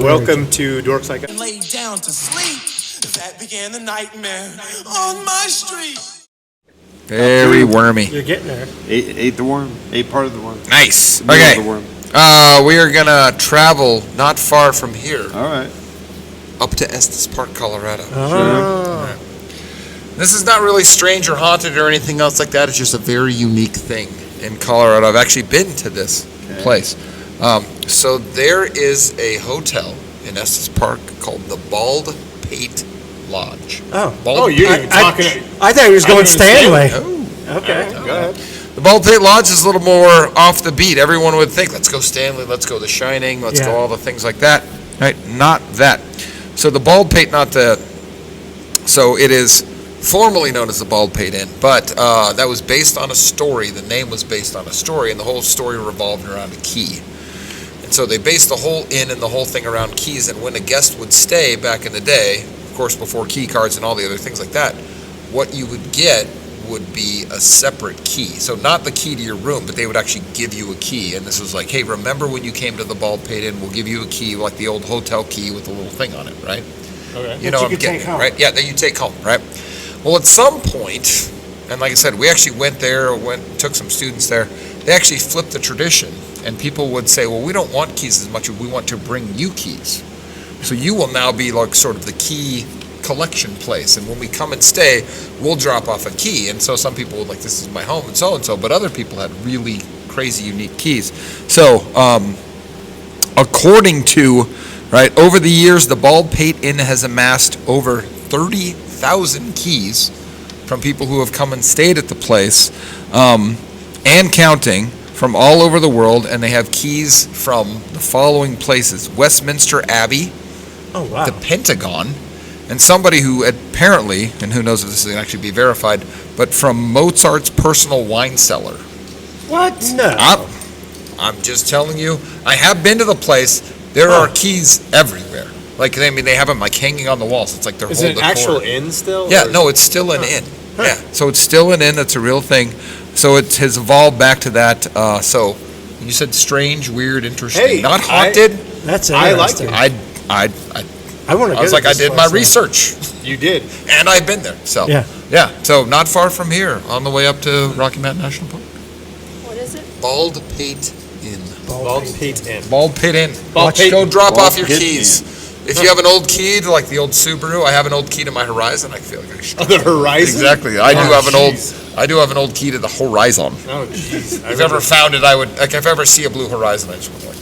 welcome to Dorks Like Us. Laid down to sleep. That began the nightmare on my street. Very wormy. You're getting there. Ate the worm. Ate part of the worm. Nice. Middle Okay. of the worm. We are gonna travel not far from here, All right. up to Estes Park, Colorado. Oh. This is not really strange or haunted or anything else like that. It's just a very unique thing in Colorado. I've actually been to this place. So there is a hotel in Estes Park called the Bald Pate Lodge. Oh. Bald you're Pate- talking. I thought he was going Stanley. Okay. Go ahead. The Bald Pate Lodge is a little more off the beat. Everyone would think, let's go Stanley, let's go The Shining, let's go all the things like that. Right? Not that. So the Bald Pate, so it is formerly known as the Bald Pate Inn, but that was based on a story. The name was based on a story, and the whole story revolved around a key. And so they based the whole inn and the whole thing around keys, and when a guest would stay back in the day, of course before key cards and all the other things like that, what you would get would be a separate key. So not the key to your room, but they would actually give you a key. And this was like, hey, remember when you came to the Bald Pate Inn, we'll give you a key, like the old hotel key with a little thing on it, right? Okay. You know what I'm getting at, right? Yeah, that you take home, right? Well, at some point, and like I said, we actually went there, took some students there, they actually flipped the tradition. And people would say, well, we don't want keys as much as we want to bring you keys. So you will now be like sort of the key collection place, and when we come and stay, we'll drop off a key. And so some people would like, this is my home and so, but other people had really crazy unique keys. So according to, right, over the years, the Bald Pate Inn has amassed over 30,000 keys from people who have come and stayed at the place, and counting, from all over the world, and they have keys from the following places: Westminster Abbey, the Pentagon, and somebody who apparently, and who knows if this can actually be verified, but from Mozart's personal wine cellar. What? No. I'm just telling you, I have been to the place. There are keys everywhere. Like, I mean, they have them like hanging on the walls. It's like they're Is holding it an actual inn still? Yeah, no, it's still an inn. Yeah, so it's still an inn. That's a real thing. So it has evolved back to that. So you said strange, weird, interesting, Hey, not haunted. That's I interesting. like it. I want to. I was like, I did my research. You did, and I've been there. So yeah. So not far from here, on the way up to Rocky Mountain National Park. What is it? Bald Pate Inn. Bald Pate Inn. Bald Pate Inn. Go drop off your keys. If you have an old key to like the old Subaru, I have an old key to my Horizon. I feel like I should. Oh, the Horizon? Exactly. I do have an old key to the Horizon. Oh, jeez. If I ever found it, I would, like, if I ever see a blue Horizon, I just would like.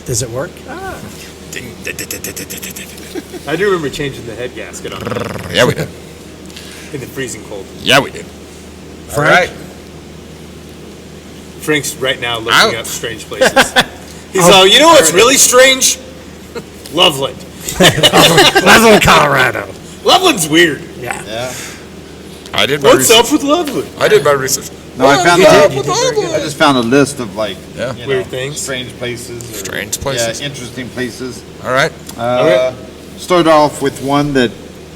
Does it work? Ding, I do remember changing the head gasket on it. Yeah, we did. In the freezing cold. Yeah, we did. Frank? All right. Frank's right now looking up strange places. He's like, you know what's really strange? Loveland. Loveland, Colorado. Loveland's weird. Yeah. I did my What's up with Loveland? I did my research. No, I found I just found a list of like weird things, strange places, Yeah, interesting places. All right. Start off with one that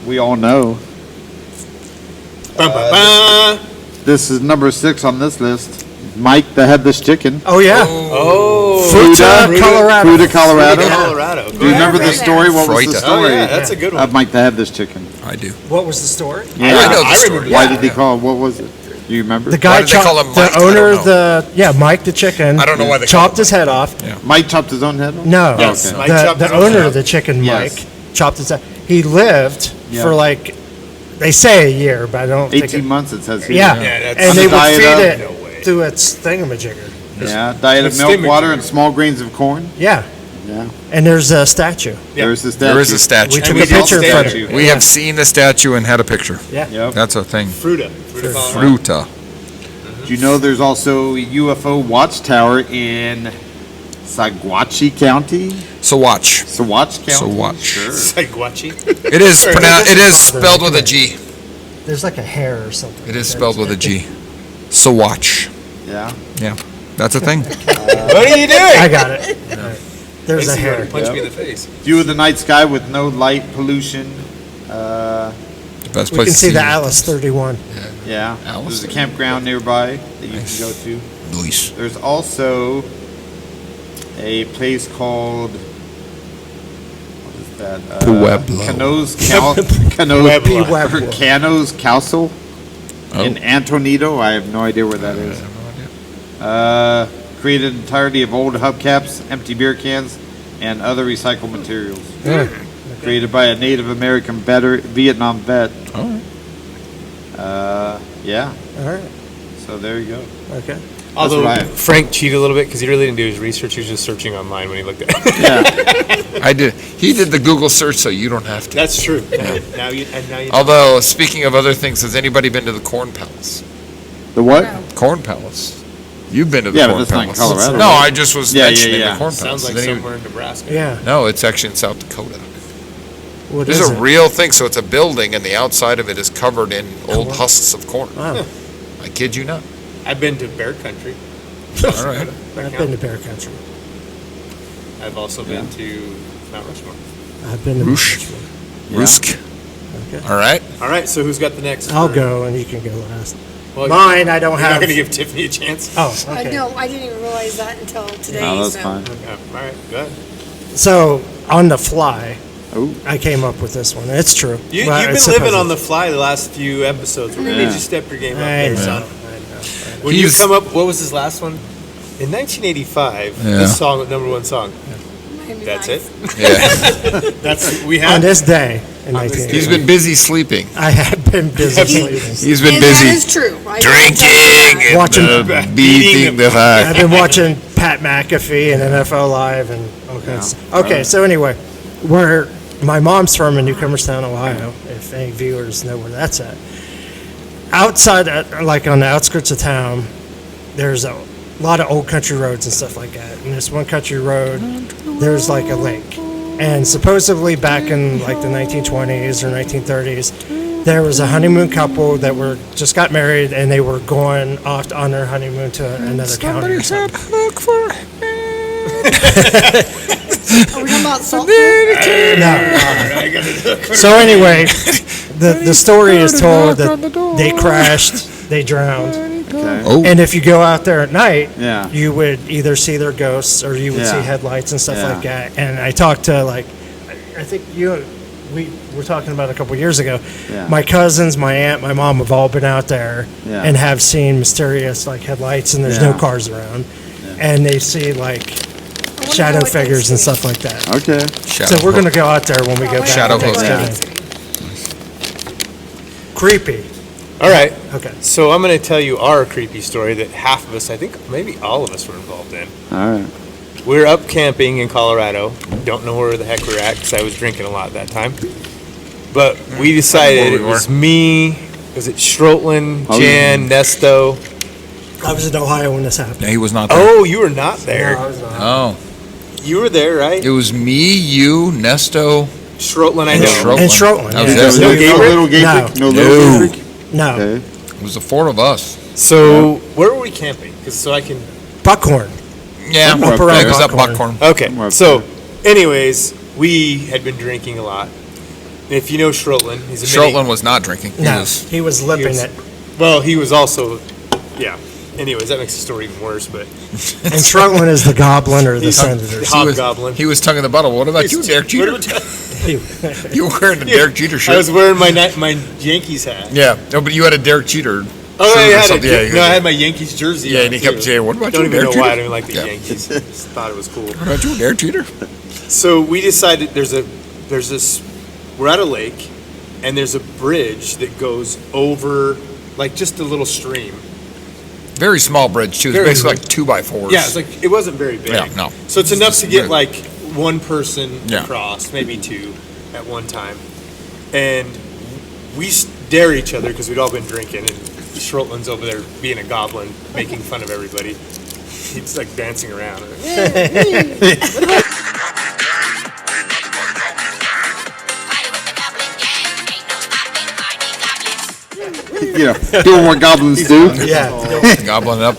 we all know. This is number 6 on this list. Mike the Headless Chicken. Oh yeah. Fruta, Colorado. Do you remember the story? What was the story? That's a good one. Of Mike the Headless Chicken. I do. What was the story? Yeah, I know the story. Why did he call it? What was it? Do you remember? The guy Why did they call him Mike? the owner of Mike the chicken. I don't know why they chopped his head off. Yeah. Mike chopped his own head off? No. Yes. Okay. The owner of the chicken, Mike, chopped his head. He lived for like, they say a year, but I don't 18 months it says here. Yeah. And they would feed it through its thingamajigger. Yeah, diet of milk, water, and small grains of corn. Yeah. Yeah. And there's a statue. There's a statue. There is a statue. We took a picture in front of it. We have seen the statue and had a picture. Yeah. Yep. That's a thing. Fruta. Fruta. Do you know there's also a UFO watchtower in Saguache County? Saguache. Saguache County? Saguache. Sure. Saguache. It is pronounced. It is spelled with a G. There's like a hair or something. It is spelled with a G. Saguache. Yeah. Yeah. That's a thing. What are you doing? I got it. There's a hair. Punch me in the face. View of the night sky with no light pollution. Best We place can to see the Alice 31. Yeah. Alice. There's a campground nearby that you can go to. Nice. There's also a place called that? Pueblo. Canoes Pueblo. Canoes Castle Oh. in Antonito. I have no idea where that is. Created entirety of old hubcaps, empty beer cans, and other recycled materials. Yeah. Created by a Native American Vietnam vet. All right. Yeah. All right. So there you go. Okay. Although right. Frank cheated a little bit because he really didn't do his research. He was just searching online when he looked at it. Yeah. I did. He did the Google search, so you don't have to. That's true. Now you know. Although, speaking of other things, has anybody been to the Corn Palace? The what? Corn Palace. You've been to the Yeah, but Corn that's not in Palace. Colorado, No, right? I just was Yeah, mentioning yeah. the Corn Palace. Sounds like Then he- somewhere in Nebraska. Yeah. No, it's actually in South Dakota. What This is is a it? real thing. So it's a building, and the outside of it is covered in old husks of corn. Wow. I kid you not. I've been to Bear Country. All right. I've been to Bear Country. I've also been to Mount Rushmore. I've been to Roosh. Rushmore. Rusk. Okay. All right. All right, so who's got the next? I'll for- go and you can go last. Well, Mine, I don't You're not have. going to give Tiffany a chance? Oh, I okay. know, I didn't even realize that until today. No, that's so. fine. Yeah, all right, go ahead. So on the fly, Oh. I came up with this one. It's true. You've Well, been it's living supposed- on the fly the last few episodes. We're going to need Yeah. you to step your game up I there, know. son. I know. When you He's- come up, what was his last one? In 1985, Yeah. this song, number one song. Maybe That's nice. it. Yeah. That's we On had. this day in On this 1980. He's been busy sleeping. I have been busy sleeping. He's been And that busy is true. I drinking and Watching- beating the I've fuck. been watching Pat McAfee and NFL Live and all kinds of stuff. Okay, so anyway, where my mom's from in Newcomerstown, Ohio, if any viewers know where that's at. Outside, like on the outskirts of town, there's a lot of old country roads and stuff like that. And this one country road, there's like a lake. And supposedly back in like the 1920s or 1930s, there was a honeymoon couple that were just got married and they were going off on their honeymoon to another county or something. Are we talking about salt? So anyway, the story is told that they crashed, they drowned, Okay. Oh, and if you go out there at night, Yeah. you would either see their ghosts or you would see Yeah. headlights and stuff Yeah. like that. And I talked to I think we were talking about a couple years ago. Yeah. My cousins, my aunt, my mom have all been out there Yeah. and have seen mysterious like headlights and there's no Yeah. cars around, and they see like I wanna shadow know what figures and Thanksgiving- stuff like that. Okay. So we're gonna go out there when we Oh, go I back. Shadow to hook. Thanksgiving. Creepy. All right. Okay. So I'm going to tell you our creepy story that half of us, I think maybe all of us were involved in. All right. We're up camping in Colorado. Don't know where the heck we're at because I was drinking a lot at that time. But we decided we it was were. me, was it Strotlin, Oh, Jan, Nesto? I was in Ohio when this happened. No, he was not there. Oh, you were not there. No, I was not. Oh, You were there, right? it was me, you, Nesto, Strotlin, I and know. Strotlin. And Strotlin, That was yeah. it. No No Gabriel? little Gabriel? No. No little No. Gabriel? No, Okay. It was the four of us. So where were we camping? 'Cause so I can. Buckhorn. Yeah, Somewhere up yeah, around it was up Buckhorn. Buckhorn. Okay. Somewhere up So, anyways, we had been drinking a lot. If you know Strotlin, he's a Strotlin was not drinking. He No, was- he was lipping was- it. Well, he was also, yeah. Anyways, that makes the story even worse. But And Strotlin is the goblin or the He's- senator. he was, Hobgoblin. he was tonguing the bottle. What about you, Derek Jeter? You were wearing a Derek Jeter I shirt. was wearing my Yankees hat. Yeah, no, but you had a Derek Jeter. Oh, shirt I or had something. a, Yeah, no, I had my Yankees jersey. Yeah, on, and he too. kept saying, "What about Don't you, even know Derek why I Jeter?" don't like the Yeah. Yankees. Just thought it was cool. What about you, Derek Jeter? So we decided there's this. We're at a lake, and there's a bridge that goes over like just a little stream. Very small bridge too. It's Very basically big. like 2x4s. Yeah, it's like it wasn't very big. Yeah, no. So it's enough to get Really- like one person Yeah. across, maybe two at one time, and we dare each other because we'd all been drinking, and Shrotlin's over there being a goblin, making fun of everybody. He's like dancing around. You know, doing what goblins do. Yeah. gobbling it up.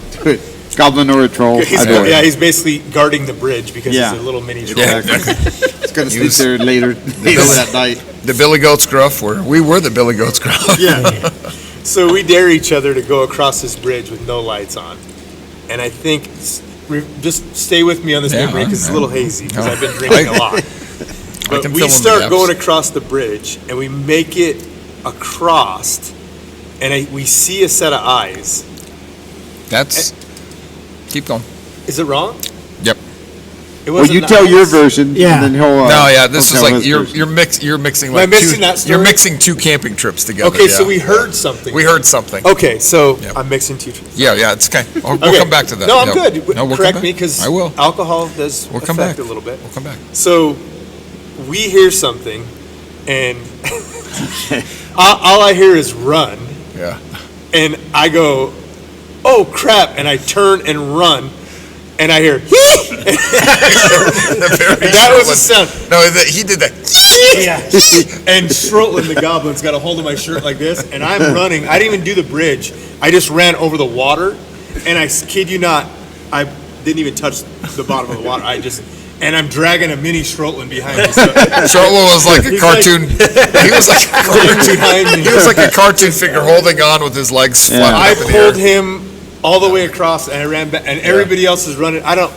Goblin or a troll. He's, I do it. yeah, he's basically guarding the bridge because Yeah. he's a little mini troll. Yeah, It's gonna He sleep was- there later that night. the Billy Goat's Gruff. We were the Billy Goat's Gruff. Yeah. So we dare each other to go across this bridge with no lights on. And I think, just stay with me on this Yeah, memory because it's a I- little hazy because No. I've been drinking a lot. But can we fill in the start gaps. going across the bridge, and we make it across, and we see a set of eyes. That's. Keep going. Is it wrong? Yep. It Well, wasn't you the tell your eyes? version, Yeah. and then he'll. No, yeah, this he'll is tell like his version. you're mixing Am I like mixing two, that story? you're mixing two camping trips together. Okay, yeah. so we heard something. we heard something. Okay, so Yep. I'm mixing two. Yeah, it's okay. We'll Okay. come back to that. No, I'm Yep. good. No, we'll come Correct back. me, because I will. alcohol does We'll come affect back a little bit. We'll come back. So we hear something, and all I hear is run, Yeah. and I go, oh crap, and I turn and run, and I hear, that was the sound. No, he did that. Yeah. And Strotlin, the goblin's got a hold of my shirt like this, and I'm running. I didn't even do the bridge. I just ran over the water, and I kid you not, I didn't even touch the bottom of the water. And I'm dragging a mini Strotlin behind me. So Charlotte was like a He's cartoon. he was like a cartoon. behind me. He was like a cartoon figure holding on with his legs flapping I up in the pulled air. him all the way across, and I ran back, and everybody else is running. I don't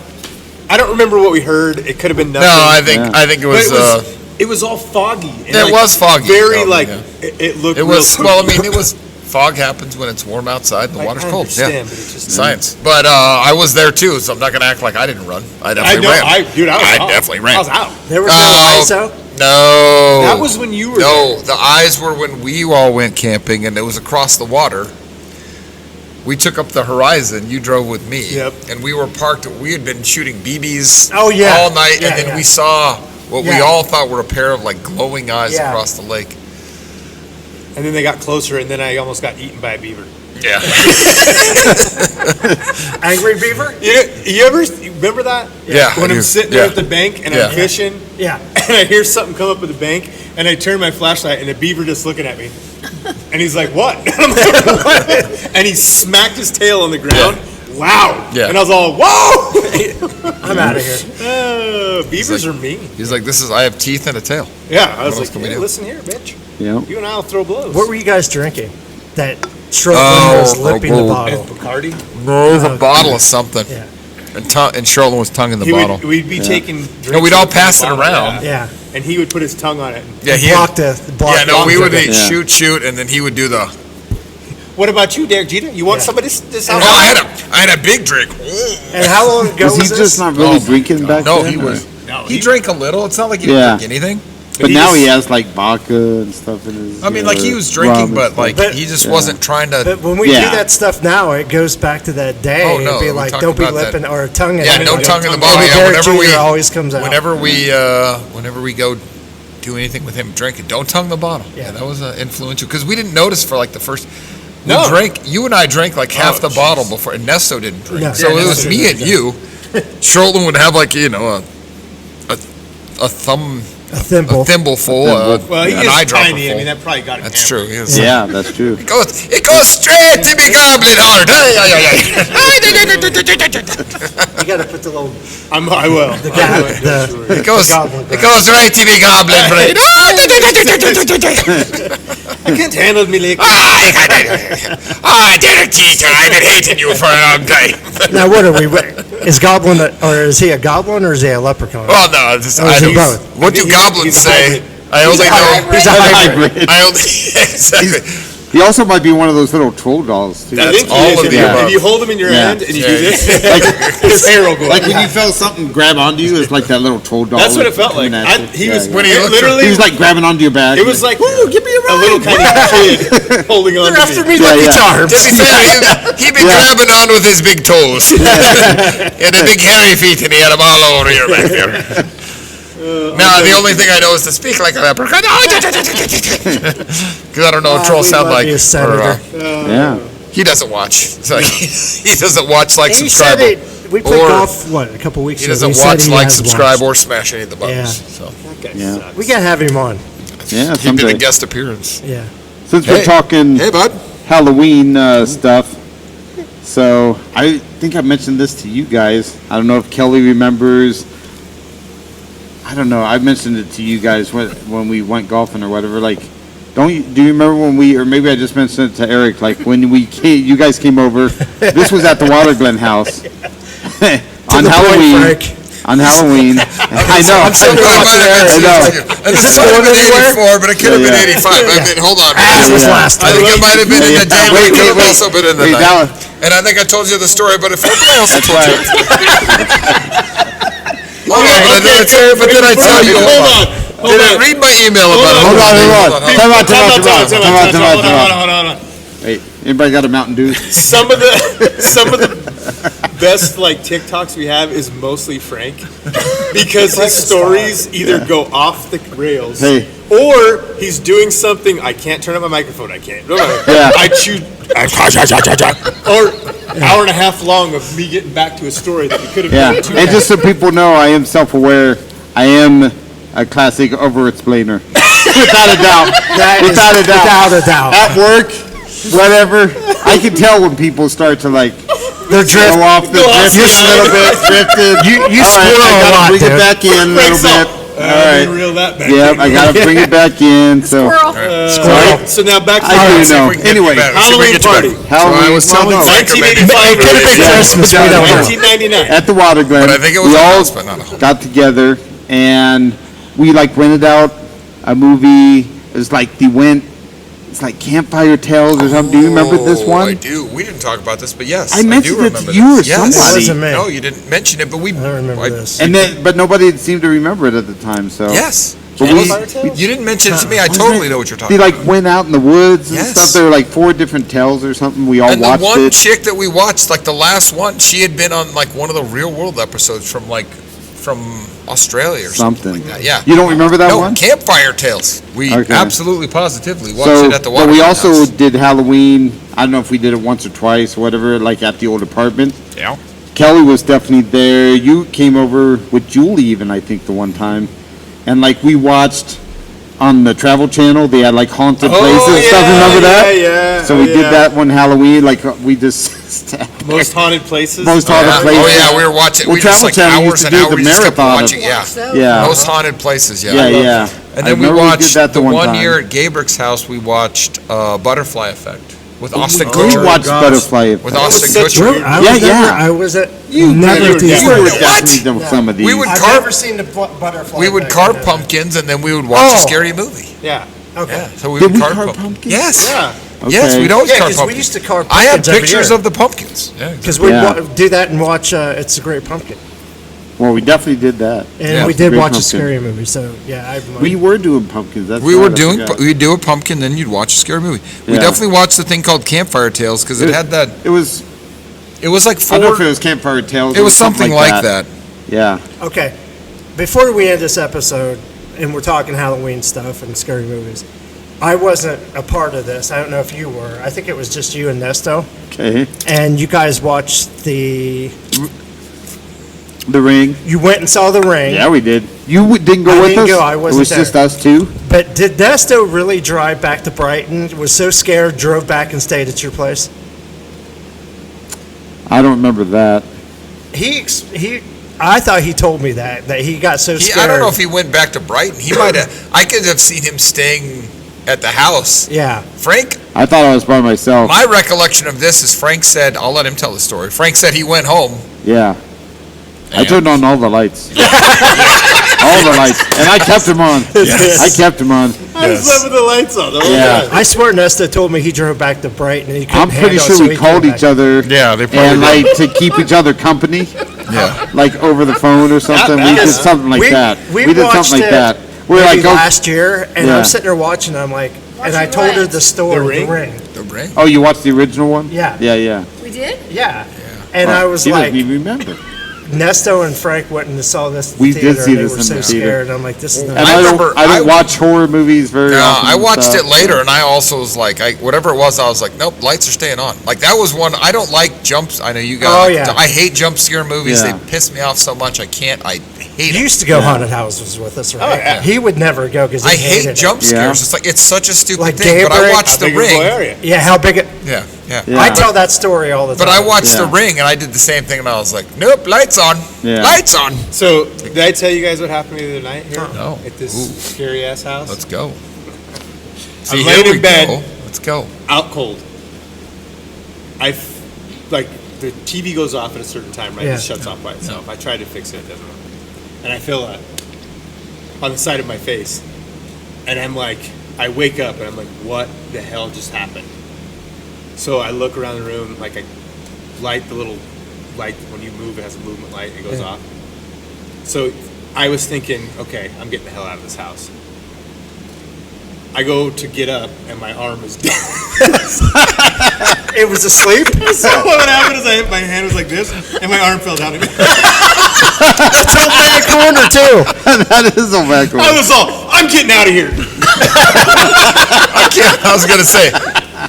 remember what we heard. It could have been No, nothing. I think it But was. it was all foggy. And It was foggy, Very Calvin, like yeah. it looked. It was real well. I mean, it was. Fog happens when it's warm outside and the water's I cold. Yeah, understand, but it just science. But I was there too, so I'm not going to act like I didn't run. I I definitely know. ran. I out. definitely ran. I was out. There was Oh. no eyes out? No. That was when you were No, there. the eyes were when we all went camping, and it was across the water. We took up the horizon. You drove with me. Yep. And we were parked. We had been shooting BBs Oh, yeah. all night, Yeah, and then yeah. we saw what we Yeah. all thought were a pair of like glowing eyes Yeah. across the lake. And then they got closer, and then I almost got eaten by a beaver. Yeah. Angry beaver? You ever remember that? Yeah, When I I'm do. sitting there Yeah. at the bank and Yeah. I'm fishing, Yeah. and I hear something come up at the bank, and I turn my flashlight, and the beaver just looking at me, and he's like, "What?" And I'm like, "What?" And he smacked his tail on the ground, loud. Yeah. And I was all, "Whoa!" I'm out of here. Beavers are mean. He's like, I have teeth and a tail. Yeah, I was else like, can we "Hey, do?" listen here, bitch. Yeah. You and I'll throw blows." What were you guys drinking? That Strotlin was lipping the bottle. Bacardi? No, it was a bottle of something. Yeah. And Charlotte was tonguing the bottle. We'd be taking drinks. No, we'd all out of the pass it bottle, around. Yeah. And he would put his tongue on it. Yeah, he Blocked the yeah, no, we would it. Yeah. shoot, and then he would do the. What about you, Derek Jeter? You want Yeah. some of this Oh, alcohol? I had a big drink. And how long ago Was was, he this? just not really Oh my drinking God. back No, then? he was. No, He drank a little. It's not like he didn't Yeah. drink anything. But he now just- he has like vodka and stuff in his. I mean, you like know, he was rum drinking, and but stuff. like But- he just Yeah. wasn't trying to. But when we Yeah. do that stuff now, it goes back to that day. Oh, no, It'd be we like, talked don't be about that. lipping or tongue. Yeah, no tongue in the bottle. Every Yeah, Derek whenever we Jeter always comes out. whenever we go do anything with him drinking, don't tongue the bottle. Yeah. Yeah, that was influential because we didn't notice for like the first. We No. drank. You and I drank like half Oh, the bottle before, and Nesto didn't drink. No. So Yeah, it was Nesto me didn't and you. Charlton would have like a thumb. a thimble. A thimble full, Well, he an is eyedropper tiny. I full. mean, that probably got him. That's hammered. true. He is. Yeah, that's true. It goes straight to me goblin heart. You got to put the little I will. the gap. It goes goblin right to me goblin brain. I can't handle me like. Derek Jeter, I've been hating you for a long time. Now, what are we? Is Goblin or is he a goblin or is he a leprechaun? Well, no, it's just, Or is I he don't, both? what do He's- goblins he's a say? hybrid. I only know. He's a hybrid. Hybrid. I only exactly. He also might be one of those little troll dolls too. I That's think he all is. of If the you- above. If you hold him in your Yeah. hand and you Yeah. do this, his hair will go. Like up. when you felt something grab onto you, it's like that little troll doll. That's what it felt like. coming at you. He was Yeah, When he it looked- literally. He was like grabbing onto your back. It was like, "Ooh, give me a little tiny kid holding on They're to after me. me, Lucky yeah. Charms. To be fair, he'd been grabbing on with his big toes. He had a big hairy feet and he had them all over your back there. Now, the only thing I know is to speak like a leprechaun. Because I don't know what trolls we sound love like. you, or, Senator. yeah. he doesn't watch. So he doesn't watch, like, He subscribe. said it. We played Or- golf a couple weeks He ago. doesn't said watch, he like, has subscribe, watched. or smash any of the buttons. Yeah. So That guy Yeah. sucks. We gotta have him on. Yeah, he did someday. a guest appearance. Yeah. Since we're Hey. talking Hey, bud. Halloween stuff, so I think I mentioned this to you guys. I don't know if Kelly remembers. I don't know. I mentioned it to you guys when we went golfing or whatever. Like, do you remember when or maybe I just mentioned it to Eric, like when you guys came over, this was at the Water Glen house. On the point, Halloween, Frank. on Halloween. I know. I'm so glad I know. And this might have been 84, but it could have been 85. I mean, hold on. As was Yeah. last I time. think it might have been in the day. Wait, It could have wait, also been in the wait, night. that And I think I told you the story, but if everybody else That's told you. right. Hold on, but did I tell you? Hold on. Did I read my email about it? Hold on. Time out. Hold on. Wait, anybody got a Mountain Dew? Some of the best like TikToks we have is mostly Frank, because his stories either go off the rails, Hey. or he's doing something. I can't turn up my microphone. I can't. Yeah. I choose. Or hour and a half long of me getting back to a story that we could have Yeah, done 2 and just so people know, I am self-aware. I am a classic over-explainer, without a doubt. Without a doubt. Without a doubt. At work, whatever, I can tell when people start to like They're go off the drifting a little bit, drifted. You All right, squirrel I a gotta lot, bring it dude. back in a little bit. All right. Reel that back. Yep, I gotta bring it back in. So Squirrel. So now back to I do See if know. we can get Anyway, you better. See if we Halloween can get you party. better. Halloween. So I was telling well, no, Frank, or maybe- 1985. It could have been Christmas. We don't know. 1999. at the Water Glen. But I think it was we a all house, but not a home. got together and we like rented out a movie. It was like it's like Campfire Tales or something. Do you remember this Oh, one? I do. We didn't talk about this, but yes, I mentioned do it to remember you this. or Yes. somebody. It wasn't me. No, you didn't mention it, but we. I don't remember this. And then, but nobody seemed to remember it at the time. So Yes. But Campfire Tales? You didn't mention it to me. I Wasn't totally it- know what you're we talking about. like went out in the woods and Yes. stuff. There were like 4 different tales or something. We all And the watched one it. chick that we watched, like the last one, she had been on like one of the Real World episodes from Australia or something like that. Yeah. You don't remember that No, one? Campfire Tales. We Okay. absolutely positively watched So, it at the but water. we also house. did Halloween. I don't know if we did it once or twice, or whatever, like at the old apartment. Yeah. Kelly was definitely there. You came over with Julie even, I think, the one time. And like we watched on the Travel Channel, they had like haunted places and stuff. Remember that? Yeah. So we did that one Halloween. Like we just Most haunted places. most haunted Yeah. places. Oh yeah, we were watching. Well, we just Travel like Channel used hours to and do hours the just kept marathon of- watching. Yeah. Watch those. Yeah. Most haunted places. Yeah. Yeah, yeah. And I then we remember did watched that the one time. year at Gabrick's house. We watched Butterfly Effect with Austin We Kutcher. watched Butterfly. With Austin such Kutcher. I Yeah, was never, yeah. I was at You never were at these you were things. definitely done with some of these. We would I've carve- never seen the butterfly. We would thing. carve pumpkins and then we would watch Oh. a scary movie. Yeah. Okay. Yeah, so we Did would we carve carve pumpkins. pumpkins? Yes. Yeah. Yes, Okay. we'd always Yeah, carve because we pumpkins. used to carve I pumpkins have every pictures year. of the pumpkins. Yeah. Because we'd Yeah. do that and watch It's a Great Pumpkin. Well, we definitely did that. And Yeah, we It's a did Great watch a Pumpkin. scary movie. So, yeah, We were doing pumpkins. That's We right, were I doing, forgot. we'd do a pumpkin, then you'd watch a scary movie. We Yeah. definitely watched the thing called Campfire Tales because it had that, It was. it was like I don't know if it four, was Campfire Tales. it was something like that. Yeah. Okay. Before we end this episode, and we're talking Halloween stuff and scary movies, I wasn't a part of this. I don't know if you were. I think it was just you and Nesto. Okay. And you guys watched the. The Ring. You went and saw The Ring. Yeah, we did. You didn't go I with didn't us? go, I wasn't It was just there. us two? But did Nesto really drive back to Brighton? Was so scared, drove back and stayed at your place? I don't remember that. I thought he told me that he got so He, scared. I don't know if he went back to Brighton. He might have, I could have seen him staying at the house. Yeah. Frank, I thought I was by myself. my recollection of this is Frank said, I'll let him tell the story. Frank said he went home. Yeah. I And- turned on all the lights. All the lights. And I kept them on. Yes. I kept them on. I was left with the lights on. Yeah. I swear Nesta told me he drove back to Brighton and he couldn't I'm pretty handle it, sure so we he called came each back. other Yeah, they and like to keep each other company, Yeah. like over the phone or something. We did something like that. We We did watched something like it that. We're maybe like, oh, last year, and Yeah. I'm sitting there watching. I'm like, and I Watching told her what? the story, The Ring? The ring. oh, you watched the original one? Yeah. Yeah, yeah. We did? Yeah. And I was He like, doesn't even remember. Nesto and Frank went and saw this in We the did theater, see and they this were in so the theater. scared. I'm like, this is not. And I I remember- don't I- watch horror movies very No, often. I and watched stuff. it later, and I also was like, whatever it was, I was like, nope, lights are staying on. Like that was one. I don't like jumps. I know you guys. Oh, yeah. I hate jump scare movies. Yeah. They piss me off so much. I can't. I hate You them. used to go Yeah. haunted houses with us, right? Oh, yeah. He would never go because I hate jump Yeah. scares. It's like it's such a stupid Like thing. But I Gabriel- watched The Ring. Area. Yeah, how big it? Yeah, yeah. Yeah. I tell that story all the time. But I watched Yeah. The Ring, and I did the same thing, and I was like, nope, lights on. Yeah. Lights on. So, did I tell you guys what happened to me the other night here? No. At this Ooh. scary ass house? Let's go. I'm here laying in we bed. go. Let's go. Out cold. Like, the TV goes off at a certain time, right? Yeah. It shuts off by itself. I tried to fix it, it doesn't work. and I feel a on the side of my face, and I'm like, I wake up and I'm like, what the hell just happened? So I look around the room, like I light the little light when you move. It has a movement light. It goes off. So I was thinking, okay, I'm getting the hell out of this house. I go to get up, and my arm is dead. It was asleep? So what happened is my hand was like this, and my arm fell down again. That's a bad corner, too. That is a bad I was all, I'm getting out of here. I was gonna say,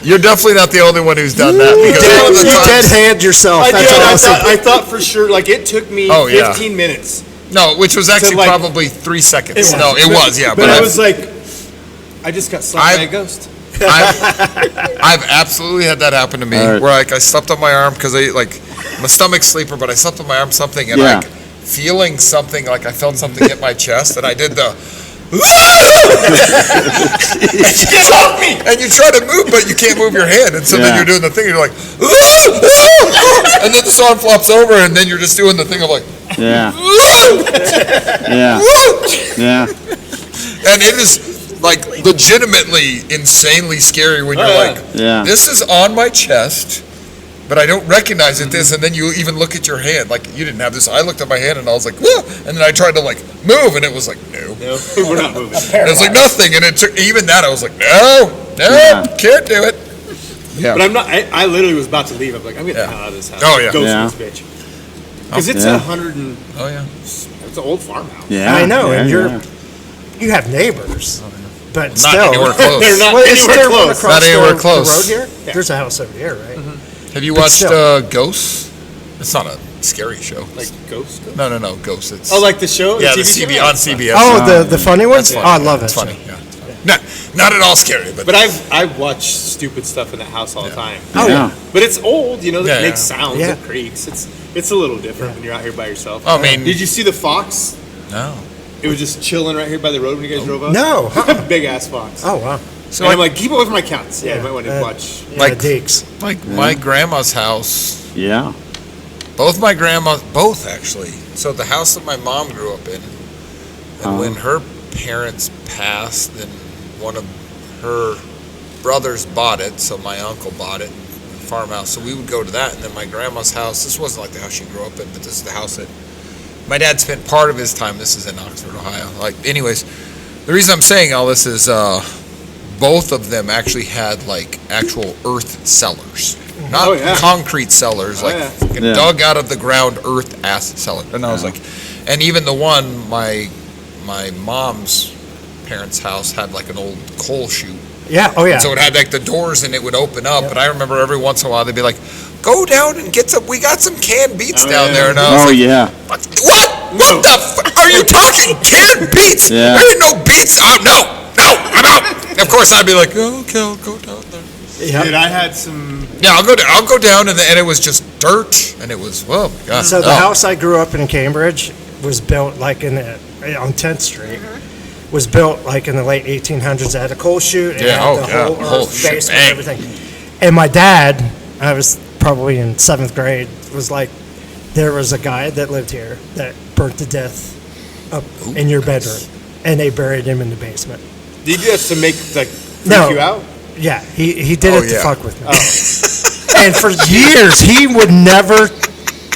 you're definitely not the only one who's done that. Because one of the You dead times- hand yourself. I That's did. awesome. I thought for sure, like it took me Oh, yeah. 15 minutes. No, which was actually like- probably 3 seconds. No, it was, yeah. But I I've- was like, I just got slapped by a ghost. I've absolutely had that happen to me, All right. where like I slept on my arm because I'm a stomach sleeper, but I slept on my arm something and Yeah. like feeling something, like I felt something hit my chest, and I did the. Get off me! And you try to move, but you can't move your hand, and so then Yeah. you're doing the thing, and you're like, and then the arm flops over, and then you're just doing the thing of like, Yeah. Yeah. Yeah. and it is like legitimately insanely scary when you're like, Yeah. this is on my chest, but I don't recognize it this, and then you even look at your hand, like you didn't have this. I looked at my hand and I was like, whoa, and then I tried to like move, and it was like, no. No, we're not moving. And it was like nothing, and it took even that. I was like, no, Yeah. can't do it. Yeah. But I'm not. I literally was about to leave. I'm like, I'm getting Yeah. the hell out of this house. Oh, yeah. Ghost Yeah. this bitch. Because it's Yeah. 100 and Oh yeah. it's an old farmhouse. Yeah. I know, and yeah. you have neighbors, but Not still. anywhere close. They're not Well, is anywhere there one close. across Not anywhere the close. road here? Yeah. There's a house over here, right? Have you But watched still. Ghosts? It's not a scary show. Like ghost. No, Ghosts. It's Oh, like the show? yeah, the the TV CB show? on CBS. Oh, the funny ones? That's Oh, funny. I love It's it. funny. Yeah. It's funny. Not at all scary, but But I've watched stupid stuff in that house all the time. Oh, Yeah. But it's old, you know, that Yeah, makes yeah. sounds, Yeah. it creaks. It's a little different when you're out here by yourself. I mean- Did you see the fox? no. It was just chilling right here by the road when you guys drove up. No. Big ass fox. Oh, wow. So And I'm like, keep away from my counts. Yeah, Yeah. you might want to watch. Yeah, Like- Deeks. like my grandma's house. Yeah. Both my grandmas, both actually. So the house that my mom grew up in, and when her parents passed, then one of her brothers bought it. So my uncle bought it, farmhouse. So we would go to that, and then my grandma's house. This wasn't like the house she grew up in, but this is the house that my dad spent part of his time. This is in Oxford, Ohio. Like, anyways, the reason I'm saying all this is both of them actually had like actual earth cellars, not Oh, yeah. concrete cellars, like yeah. fucking Yeah. dug out of the ground earth ass cellar. And I was like, and even the one my mom's parents' house had like an old coal chute. Yeah, oh, yeah. So it had like the doors and it would open up. And I remember every once in a while they'd be like, "Go down and get some. We got some canned beets Oh, down yeah. there." And I was Oh like, yeah. "What? What the? Are you talking canned beets? Yeah. There ain't no beets. Oh no, I'm out." Of course, I'd be like, "Oh, okay, I'll go down there." Yep. Dude, I had some. Yeah, I'll go down. I'll go down, and it was just dirt, and it was well. God, So the oh. house I grew up in Cambridge was built like on 10th Street. Was built like in the late 1800s. It had a coal chute. It Yeah, had oh, the yeah, whole whole earth basement, shebang. everything. And my dad, I was probably in 7th grade, was like, there was a guy that lived here that burnt to death up in your bedroom, and they buried him in the basement. Did you do that to make like freak No. you out? Yeah, he did Oh, it to yeah. fuck with me. And for years, he would never.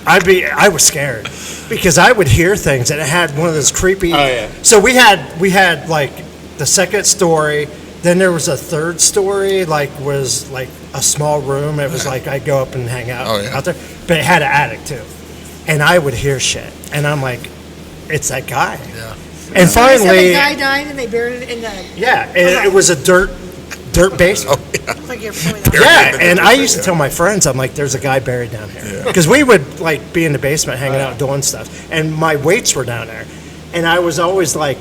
I was scared because I would hear things, and it had one of those creepy. Oh, yeah. So we had like the second story. Then there was a third story, was like a small room. It was like I'd go up and hang out Oh, yeah. out there, but it had an attic too, and I would hear shit, and I'm like, it's that guy. Yeah. And So finally, the guy died and they buried it in the. yeah, it was a dirt basement. Looks like you're pulling that. Yeah, and I used to tell my friends, I'm like, there's a guy buried down here. Because we would, like, be in the basement hanging out doing stuff. And my weights were down there. And I was always like,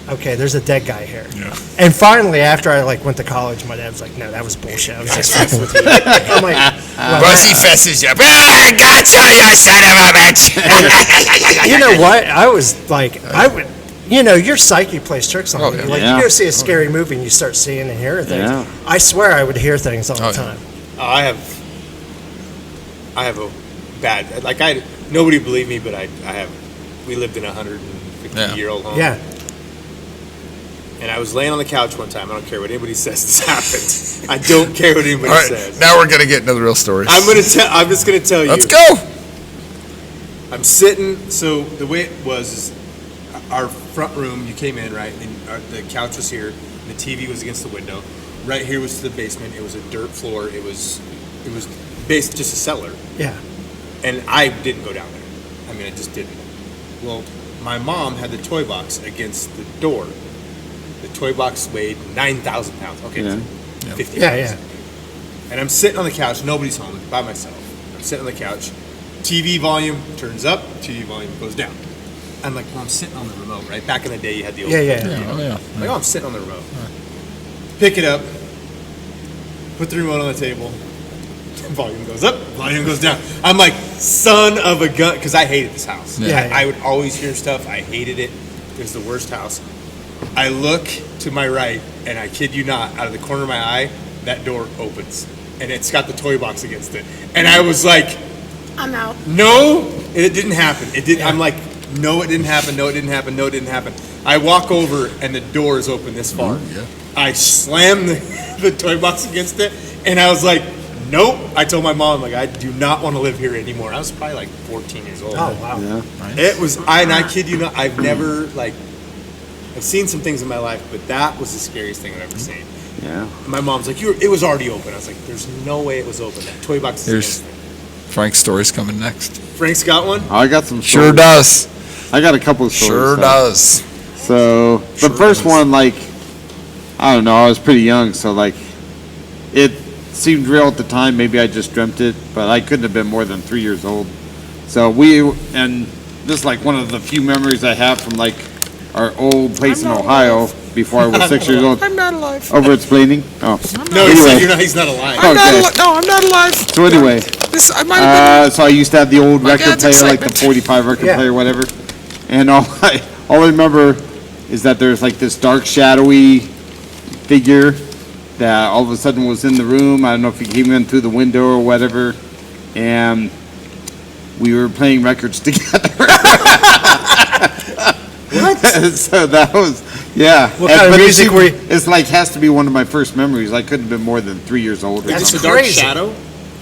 okay, there's a dead guy here. Yeah. And finally, after I, went to college, my dad was like, no, that was bullshit. I was just fucking with you. I'm like, well, Buzzy fesses up. I got you, son of a bitch. you know what? I was like, your psyche plays tricks on Oh, you. yeah. Like, Yeah. you go see a scary movie and you start seeing and hearing things. Yeah. I swear I would hear things all Oh, the yeah. time. I have a bad. Nobody believed me, but I have. We lived in a 100 50-year-old home. Yeah. And I was laying on the couch one time. I don't care what anybody says. This happened. I don't care what anybody All right, says. now we're gonna get into the real stories. I'm just gonna tell you. Let's go. I'm sitting. So the way it was is our front room. You came in right, and the couch was here. And the TV was against the window. Right here was the basement. It was a dirt floor. It was just a cellar. Yeah. And I didn't go down there. I mean, I just didn't. Well, my mom had the toy box against the door. The toy box weighed 9,000 pounds. Okay, Yeah. 50 Yeah, pounds. yeah. And I'm sitting on the couch. Nobody's home. By myself. I'm sitting on the couch. TV volume turns up. TV volume goes down. I'm like, well, I'm sitting on the remote, right? Back in the day, you had the old. Yeah, yeah. I'm like, oh, I'm sitting on the remote. Pick it up. Put the remote on the table. Volume goes up. Volume goes down. I'm like, son of a gun, because I hated this house. Yeah. I would always hear stuff. I hated it. It was the worst house. I look to my right, and I kid you not, out of the corner of my eye, that door opens, and it's got the toy box against it. And I was like, I'm out. no, it didn't happen. It didn't. I'm like, no, it didn't happen. No, it didn't happen. No, it didn't happen. I walk over, and the door is open this far. I slam the toy box against it, and I was like, nope. I told my mom, like, I do not want to live here anymore. I was probably like 14 years old. Oh, wow. Yeah. It was, and I kid you not, I've never, like, I've seen some things in my life, but that was the scariest thing I've ever seen. Yeah. My mom's like, it was already open. I was like, there's no way it was open. That toy box is Here's against it. Frank's story's coming next. Frank's got one? I got some Sure stories. does. I got a couple of stories. Sure so. does. So the Sure first does. one, like, I don't know, I was pretty young, so like, it seemed real at the time. Maybe I just dreamt it, but I couldn't have been more than 3 years old. So and this is like one of the few memories I have from like our old place in Ohio before I was 6 years old. I'm not alive. Over explaining. Oh, No, he said anyway. he's not alive. I'm not Okay. no, I'm not alive. So anyway, This I might have so I used to have the old My record dad's player, like the excitement. 45 record Yeah. player, whatever. And all I remember is that there's like this dark, shadowy figure that all of a sudden was in the room. I don't know if he came in through the window or whatever. And we were playing records together. What? So that was, yeah. What kind of But music were you? It's like, has to be one of my first memories. I couldn't have been more than 3 years old or It's something. a dark crazy. shadow?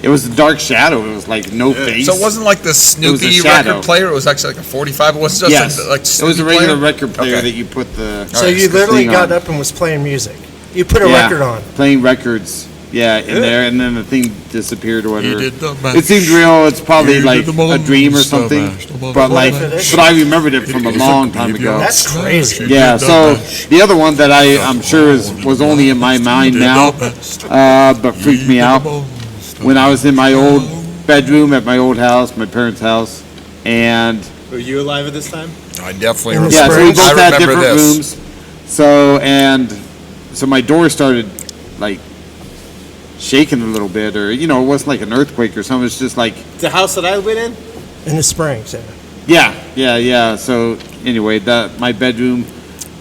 It was a dark shadow. It was like no face. So it wasn't like the Snooki shadow. record player. It was actually like a 45. It wasn't just Yes. like It was Snooki a regular player? record player Okay. that you put the So Alright, you literally thing got on. up and was playing music. You put a Yeah, record on. playing records. Yeah, in there, and then the thing disappeared or You whatever. did the It seemed real. It's probably You did like the a dream or most, something. the But like, most. but I remembered it from a long time ago. That's crazy. Yeah. So the other one that I'm sure was only in my mind now, but freaked me out when I was in my old bedroom at my old house, my parents' house, and Were you alive at this time? I definitely In the remember. yeah, so we springs? both I had remember different this. rooms. So my door started like shaking a little bit, or it wasn't like an earthquake or something. It's just like The house that I lived in? In the springs, yeah. yeah. So anyway, my bedroom,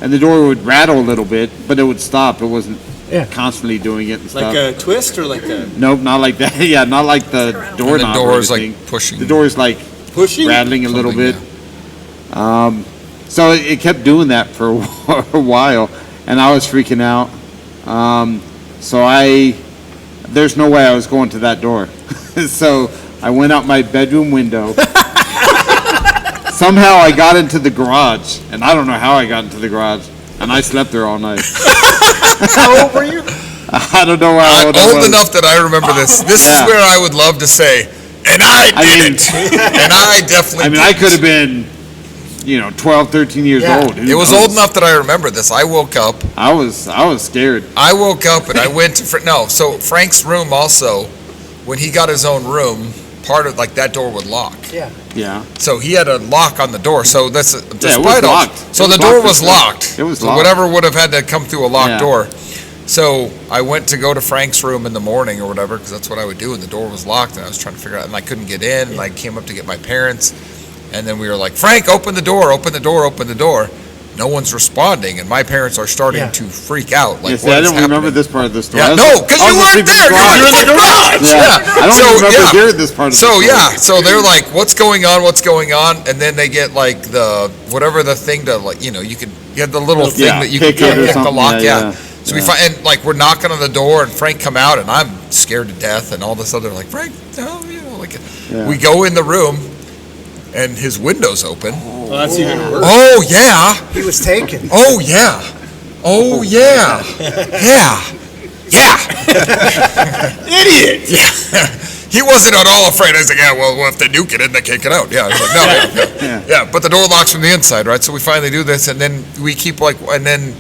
and the door would rattle a little bit, but it would stop. It wasn't Yeah. constantly doing it and stuff. Like a twist or like a Nope, not like that. Yeah, not like the around. doorknob. And the or door is like anything. pushing. The door is like pushing? rattling a little bit. Something, So it kept doing that for a while, and I was freaking out. So there's no way I was going to that door. So I went out my bedroom window. Somehow I got into the garage, and I don't know how I got into the garage, and I slept there all night. How old were you? I don't know how I'm old I old was. enough that I remember this. This Yeah. is where I would love to say, and I did it. And I definitely I mean, did. I could have been, 12, 13 years Yeah. old. Who It was knows? old enough that I remember this. I woke up. I was scared. I woke up and I went to so Frank's room also, when he got his own room, part of like that door would lock. Yeah. Yeah. So he had a lock on the door. So that's was despite all. locked. So It was the door locked for was sure. locked. It was so locked. whatever would have had to come through a locked Yeah. door. So I went to go to Frank's room in the morning or whatever, because that's what I would do, and the door was locked, and I was trying to figure out, and I couldn't get in, and I came up to get my parents, and then we were like, Frank, open the door, open the door, open the door. no one's responding, and my parents are starting Yeah. to freak out. Like, Yeah, see, what I is don't remember happening? this part of the story. Yeah, I was- no, because I you was weren't asleep in there. the You were in garage. the garage. Yeah. I don't So, even remember yeah. hearing this part of the So story. yeah, so they're like, "What's going on? What's going on?" And then they get like the whatever the thing to like, you have the little thing Yeah, that you pick can it or pick the something, lock. yeah, yeah. So we find, and like we're knocking on the door, and Frank come out, and I'm scared to death, and all this other like Frank, no, like Yeah. we go in the room, and his window's open. Well, that's even worse. Oh yeah, He was taken. oh yeah, oh yeah, yeah. Idiot! Yeah. He wasn't at all afraid. I was like, yeah, well, if they nuke it in, they can't get out. Yeah, I was like, no, yeah. But the door locks from the inside, right? So we finally do this, and then we keep and then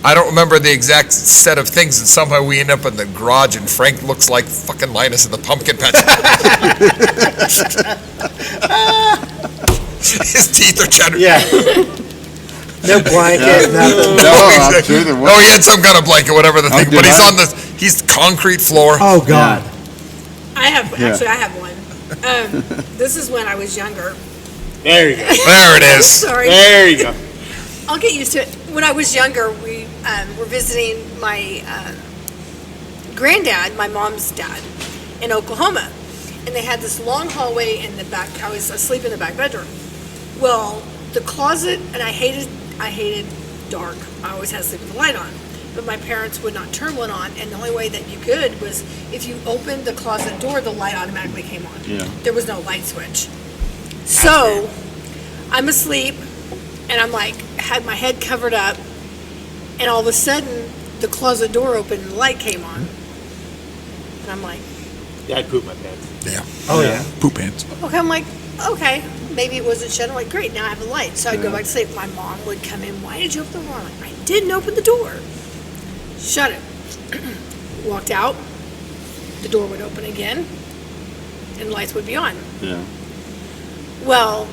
I don't remember the exact set of things, and somehow we end up in the garage, and Frank looks like fucking Linus in the Pumpkin Patch. His teeth are chattering. Yeah. No blanket, nothing. No, I'm he's- sure there was. No, he had some kind of blanket, whatever the thing. did But he's I? on he's concrete floor. Oh, God. I have, Yeah. actually, I have one. This is when I was younger. There you go. There it is. Sorry. There you go. I'll get used to it. When I was younger, we were visiting my granddad, my mom's dad, in Oklahoma. And they had this long hallway in the back. I was asleep in the back bedroom. Well, the closet, and I hated dark. I always had to sleep with the light on. But my parents would not turn one on, and the only way that you could was if you opened the closet door, the light automatically came on. Yeah. There was no light switch. So I'm asleep, and I'm like, had my head covered up, and all of a sudden, the closet door opened and the light came on. And I'm like, Yeah, I'd poop my pants. Yeah. Oh, yeah. Poop pants. okay, I'm like, okay, maybe it wasn't shut. I'm like, great, now I have a light. So I'd go back to sleep. My mom would come in, why did you open the door? I'm like, I didn't open the door. Shut it. Walked out, the door would open again, and the lights would be on. Yeah. Well,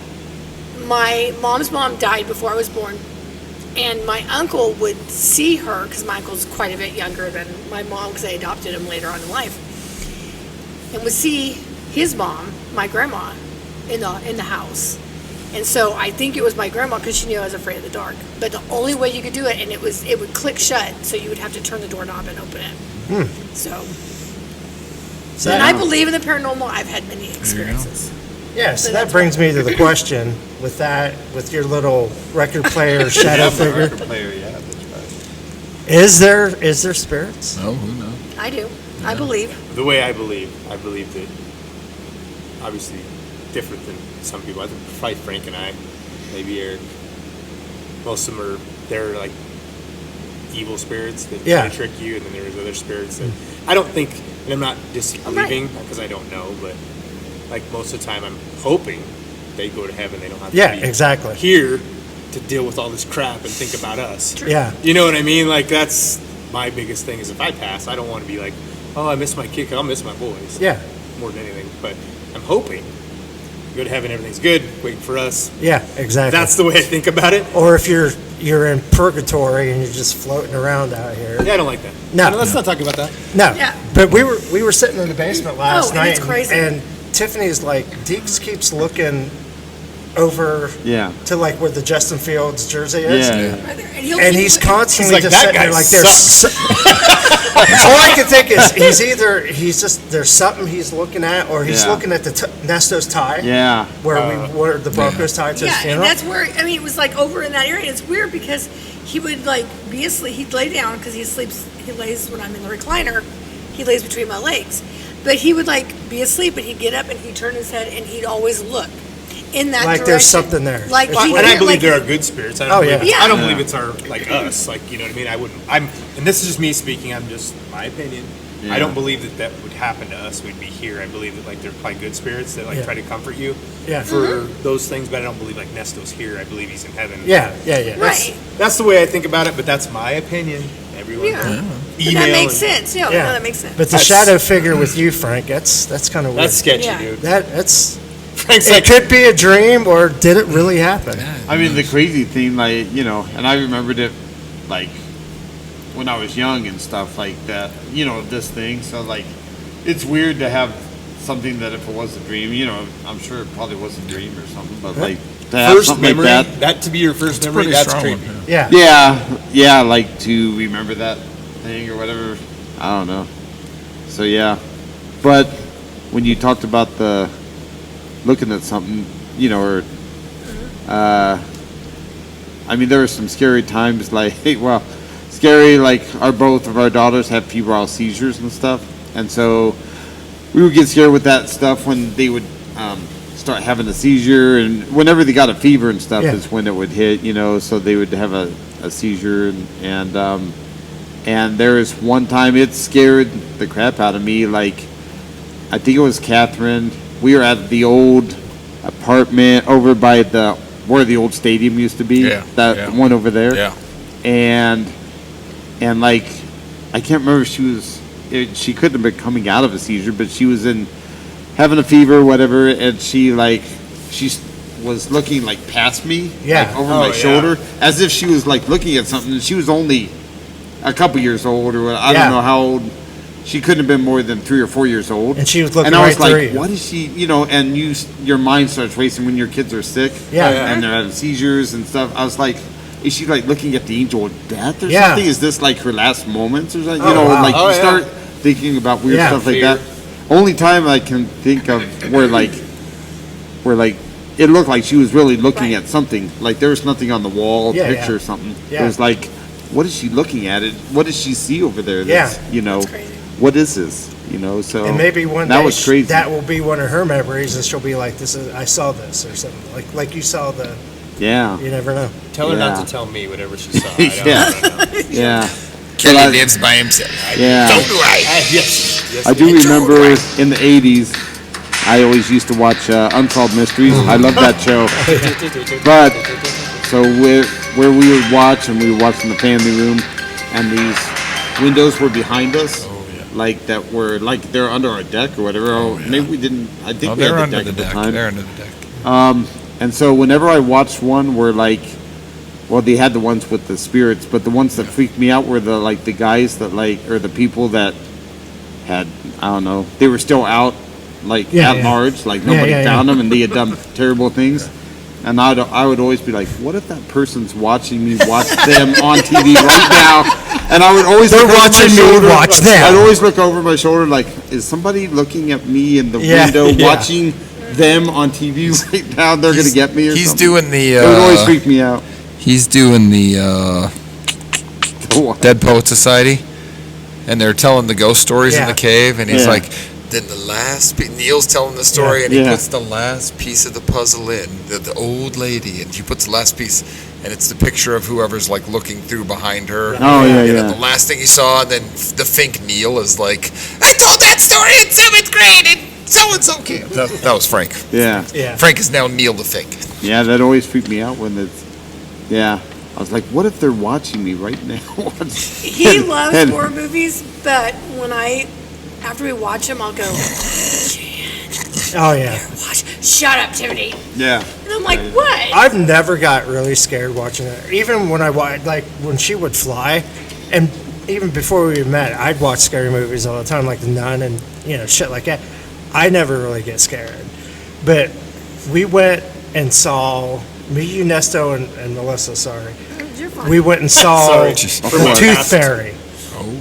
my mom's mom died before I was born, and my uncle would see her, because my uncle's quite a bit younger than my mom, because I adopted him later on in life, and would see his mom, my grandma, in the house. And so I think it was my grandma, because she knew I was afraid of the dark. But the only way you could do it, and it would click shut, so you would have to turn the doorknob and open it. So, and I believe in the paranormal. I've had many experiences. Yeah, so that brings me to the question with your little record player shadow figure. Player, yeah. Is there spirits? No, who knows? I do. I believe. The way I believe that obviously different than some people. I think probably Frank and I, maybe Eric. Most of them they're like evil spirits that try to trick you, and then there's other spirits that I don't think, and I'm not disbelieving because I don't know, but like most of the time I'm hoping they go to heaven. They don't have to be exactly. here to deal with all this crap and think about us. Yeah. You know what I mean? Like that's my biggest thing is if I pass, I don't want to be like, oh, I miss my kid, 'cause I'll miss my boys. Yeah. More than anything, but I'm hoping go to heaven, everything's good, waiting for us. Yeah, exactly. That's the way I think about it. Or if you're in purgatory and you're just floating around out here. Yeah, I don't like that. No. Let's not talk about that. No. Yeah. But we were sitting in the basement last and night, it's crazy. and Tiffany's like, Deeks keeps looking over Yeah. to like where the Justin Fields jersey is. Yeah. And he's constantly He's like, just "That sitting there guy like there's all I can think is there's something he's looking at, or he's Yeah. looking at the Nesto's tie Yeah. where the Broncos tied to his Yeah, and funeral. that's where, I mean, it was like over in that area. It's weird because he would like be asleep. He'd lay down because he lays when I'm in the recliner, he lays between my legs. But he would like be asleep and he'd get up and he'd turn his head and he'd always look in that Like direction. there's something there. Like It's he And I did, believe like, there are good spirits. I don't Oh, believe, yeah. I don't Yeah. believe it's like us. Like, you know what I mean? And this is just me speaking. I'm just, my opinion. Yeah. I don't believe that would happen to us. We'd be here. I believe that like they're probably good spirits that like Yeah. try to comfort you Yeah. for those things. But I don't believe like Nesto's here. I believe he's in heaven. Yeah. Right. That's the way I think about it. But that's my opinion. Everyone, Yeah. But email. that makes and- sense. No, that makes sense. But the That's- shadow figure with you, Frank, that's kind of weird. That's sketchy, Yeah. dude. That's Frank's it like, could be a dream, or did it really happen? I mean, the crazy thing, like, and I remembered it, like, when I was young and stuff like that, this thing. So, like, it's weird to have something that if it was a dream, I'm sure it probably was a dream or something, but like to have First something memory, like that. to be your first memory, Pretty that's strong creepy. one, Yeah. Yeah, like to remember that thing or whatever. I don't know. So yeah, but when you talked about the looking at something, or I mean, there were some scary times, like scary. Like both of our daughters have febrile seizures and stuff, and so we would get scared with that stuff when they would start having a seizure, and whenever they got a fever and stuff Yeah. is when it would hit, so they would have a seizure, and there was one time it scared the crap out of me. Like, I think it was Catherine. We were at the old apartment over by where the old stadium used to be. Yeah, That yeah. one over there. Yeah. And like, I can't remember if she couldn't have been coming out of a seizure, but she was having a fever or whatever, and she was looking like past me, Yeah. like over Oh, my yeah. shoulder, as if she was like looking at something, and she was only a couple years old, or I Yeah. don't know how old. She couldn't have been more than 3 or 4 years old. And she was looking and I was right through like, you. what is she, and your mind starts racing when your kids are sick. Yeah. And they're having seizures and stuff. I was like, is she like looking at the angel of death or Yeah. something? Is this like her last moments or something? Oh, wow. Like Oh, you yeah. start thinking about weird Yeah. stuff like Fear. that. Only time I can think of where it looked like she was really looking Right. at something. Like there was nothing on the wall, Yeah, picture yeah. or something. Yeah. It was like, what is she looking at? What does she see over there? Yeah. That's, That's crazy. what is this? So And maybe one that day was crazy. that will be one of her memories, and she'll be like, I saw this," or something. Like you saw the. yeah, You never know. Tell her not Yeah. to tell me whatever she saw. I don't Yeah. know. yeah, Kelly But I- lives by himself. yeah. Yes. I do remember in the '80s, I always used to watch Unsolved Mysteries. I love that show. But so where we would watch, and we would watch in the family room, and these windows were behind us. Like that were like they're under our deck or whatever. Maybe we didn't. I think Oh, we had they're the under deck the at the deck. time. They're under the deck. And so whenever I watched one where they had the ones with the spirits, but the ones that freaked me out were the guys that or the people that had, I don't know, they were still out Yeah, at yeah. large, like nobody yeah, found them, and they had done terrible things. And I would always be like, what if that person's watching me watch them on TV right now? And I would always They're look over my watching me shoulder. watch them. I'd always look over my shoulder like, is somebody looking at me in the Yeah, window yeah. watching them on TV right now? They're going to get me or He's something. doing the. It would always freak me out. He's doing the Dead Poet Society, and they're telling the ghost stories in Yeah. the cave, and he's Yeah. like, then the last Neil's telling the story, Yeah. and he Yeah. puts the last piece of the puzzle in, the old lady, and he puts the last piece, and it's the picture of whoever's like looking through behind her. Oh, yeah, And yeah. then the last thing he saw, and then the Fink Neil is like, I told that story in 7th grade, and so-and-so came. That was Frank. Yeah. Yeah. Frank is now Neil the Fink. Yeah, that always freaked me out when it's, yeah. I was like, what if they're watching me right now? He loves and- horror movies, but after we watch them, I'll go, Oh yeah. shut up, Tiffany. Yeah. And I'm like, what? I've never got really scared watching it. Even when when she would fly, and even before we met, I'd watch scary movies all the time, like The Nun and shit like that. I never really get scared, but we went and saw me, you, Nesto, and Melissa. Sorry, You're fine. we went and saw Sorry. The Tooth Fairy.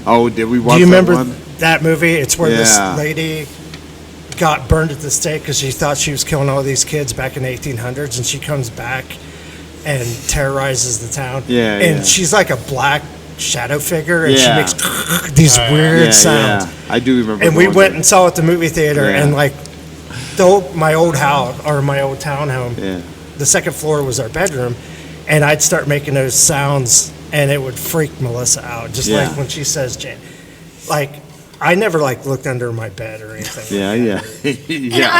Oh, did we watch Do you remember that one? that movie? It's where this Yeah. lady got burned at the stake because she thought she was killing all these kids back in the 1800s, and she comes back and terrorizes the town. Yeah, and yeah. she's like a black shadow figure, and Yeah. she makes these weird Yeah, sounds. yeah. I do remember. And we going went there. and saw it at the movie theater, Yeah. and my old house or my old townhome, Yeah. the second floor was our bedroom, and I'd start making those sounds, and it would freak Melissa out, just Yeah. like when she says, "Jan," like I never looked under my bed or anything. Yeah, yeah, And yeah.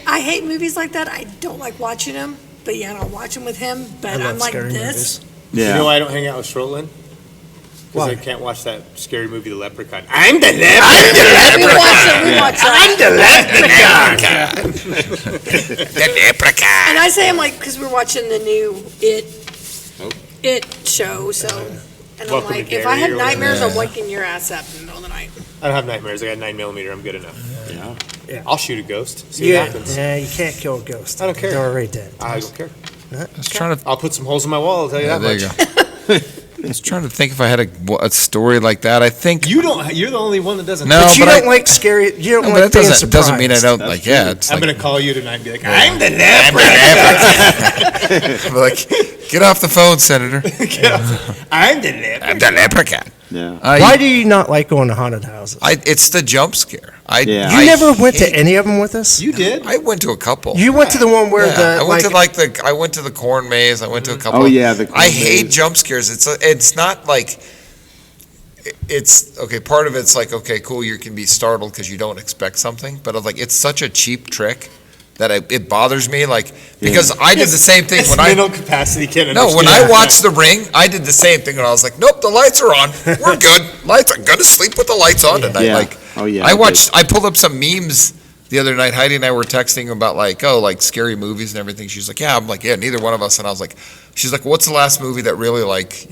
I hate movies like that. I don't like watching them, but yeah, I'll watch them with him. I But love I'm like scary this. movies. You know Yeah. why I don't hang out with Strotlin? Because Why? I can't watch that scary movie, The Leprechaun. I'm the leprechaun. We watch it. We watch that. I'm the leprechaun. The leprechaun. And I say I'm like because we're watching the new It show, so And Welcome I'm like, to if I Gary have or whatever. nightmares, I'm waking your ass up in the middle of the night. I don't have nightmares. I got 9mm. I'm good enough. Yeah. I'll shoot a ghost. See what happens. Yeah, you can't kill a ghost. I don't care. They're already dead. I don't care. I was trying to. I'll put some holes in my wall. I'll tell you Yeah, that there much. you go. I was trying to think if I had a story like that. I think You don't. You're the only one that doesn't. No, But you but don't I- like scary. You don't No, like but being that surprised. doesn't mean I don't like. Yeah, it's I'm like, gonna call you tonight and be like, I'm the leopard. I'm like, get off the phone, Senator. I'm the leopard. I'm the leprechaun. Yeah. Why do you not like going to haunted houses? It's the jump scare. Yeah. You never went to any of them with us? You did. I went to a couple. You went to the one where Yeah, the I went to I went to the corn maze. I went to a couple. Oh, yeah, the corn I hate maze. jump scares. It's not like it's okay. Part of it's like, okay, cool. You can be startled because you don't expect something, but I'm like, it's such a cheap trick that it bothers me. Like because I did the same thing when mental capacity can't No, when understand. I watched The Ring, I did the same thing, and I was like, "Nope, the lights are on. We're good. Lights. I'm gonna sleep with the lights on tonight." Yeah. Like, Oh, yeah, I I watched. I pulled up some memes the other night. Heidi and I were texting about like, like scary movies and everything. She's like, "Yeah." I'm like, "Yeah." Neither one of us. And I was like, "She's like, what's the last movie that really like,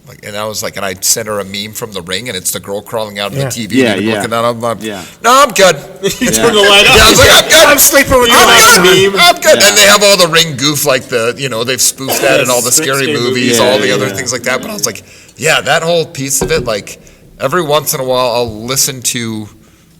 like?" And I was like, and I sent her a meme from The Ring, and it's the girl crawling out of the TV, Yeah, and yeah. looking out. I'm like, Yeah. "No, I'm good." You turn the light Yeah, off. I was like, "I'm good. I'm sleeping with you. I'm good. meme. I'm good." Yeah. And they have all the Ring goof, like they've spoofed that in all the scary Scary movies, movies. all Yeah, the other yeah. things like that. But I was like, yeah, that whole piece of it, like every once in a while, I'll listen to